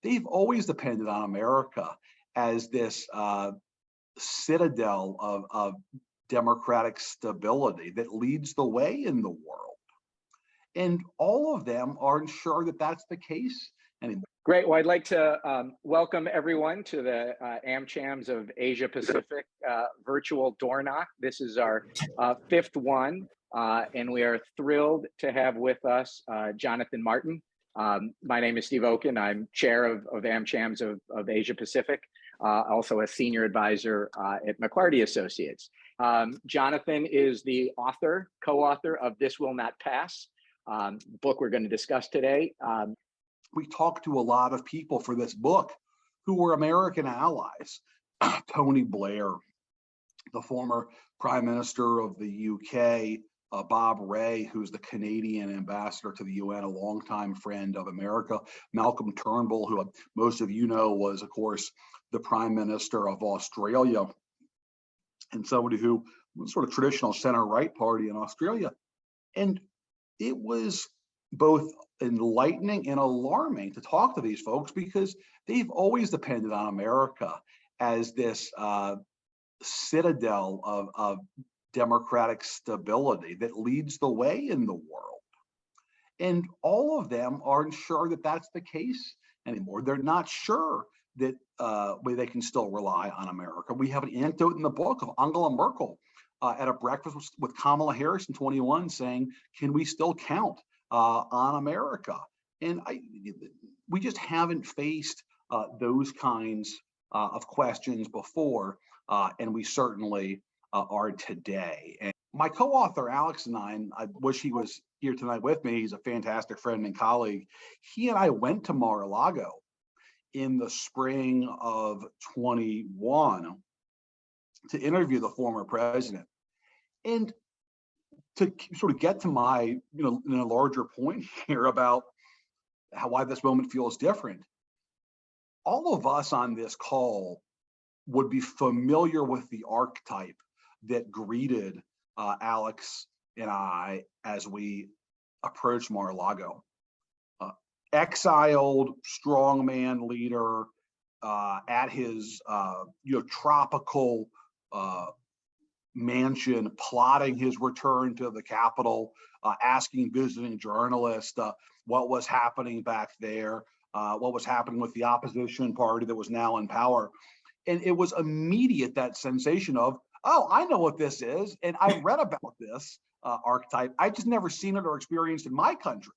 they've always depended on America as this citadel of democratic stability that leads the way in the world. And all of them aren't sure that that's the case anymore. Great. Well, I'd like to welcome everyone to the AmChams of Asia Pacific virtual door knock. This is our fifth one, and we are thrilled to have with us Jonathan Martin. My name is Steve Okun. I'm chair of AmChams of Asia Pacific, also a senior advisor at McClarty Associates. Jonathan is the author, co-author of This Will Not Pass, the book we're going to discuss today. We talked to a lot of people for this book who were American allies. Tony Blair, the former Prime Minister of the UK, Bob Rae, who's the Canadian ambassador to the UN, a longtime friend of America, Malcolm Turnbull, who most of you know was, of course, the Prime Minister of Australia, and somebody who was sort of traditional center-right party in Australia. And it was both enlightening and alarming to talk to these folks because they've always depended on America as this citadel of democratic stability that leads the way in the world. And all of them aren't sure that that's the case anymore. They're not sure that they can still rely on America. We have an anecdote in the book of Angela Merkel at a breakfast with Kamala Harris in 21 saying, can we still count on America? And we just haven't faced those kinds of questions before, and we certainly are today. And my co-author, Alex, and I wish he was here tonight with me. He's a fantastic friend and colleague. He and I went to Mar A Lago in the spring of 21 to interview the former president. And to sort of get to my, in a larger point here about why this moment feels different, all of us on this call would be familiar with the archetype that greeted Alex and I as we approached Mar A Lago. Exiled strongman leader at his tropical mansion, plotting his return to the capital, asking visiting journalists what was happening back there, what was happening with the opposition party that was now in power. And it was immediate, that sensation of, oh, I know what this is, and I read about this archetype. I've just never seen it or experienced in my country.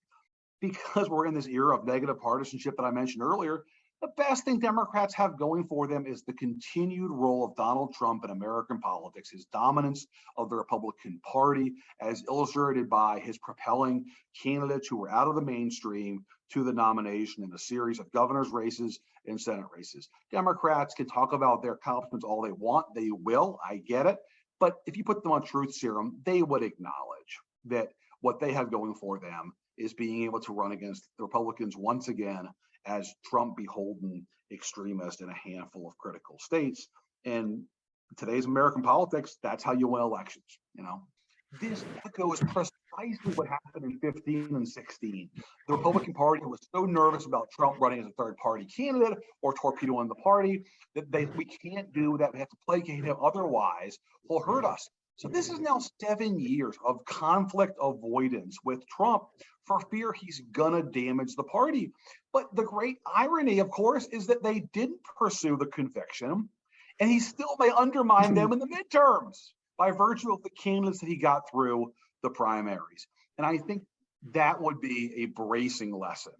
Because we're in this era of negative partisanship that I mentioned earlier, the best thing Democrats have going for them is the continued role of Donald Trump in American politics, his dominance of the Republican Party, as illustrated by his propelling candidates who were out of the mainstream to the nomination in a series of governor's races and Senate races. Democrats can talk about their accomplishments all they want. They will, I get it. But if you put them on truth serum, they would acknowledge that what they have going for them is being able to run against the Republicans once again as Trump beholden extremist in a handful of critical states. And today's American politics, that's how you win elections. This echoes precisely what happened in 15 and 16. The Republican Party was so nervous about Trump running as a third party candidate or torpedoing the party that we can't do that. We have to placate him, otherwise he'll hurt us. So this is now 7 years of conflict avoidance with Trump for fear he's gonna damage the party. But the great irony, of course, is that they didn't pursue the conviction, and he still may undermine them in the midterms by virtue of the candidates that he got through the primaries. And I think that would be a bracing lesson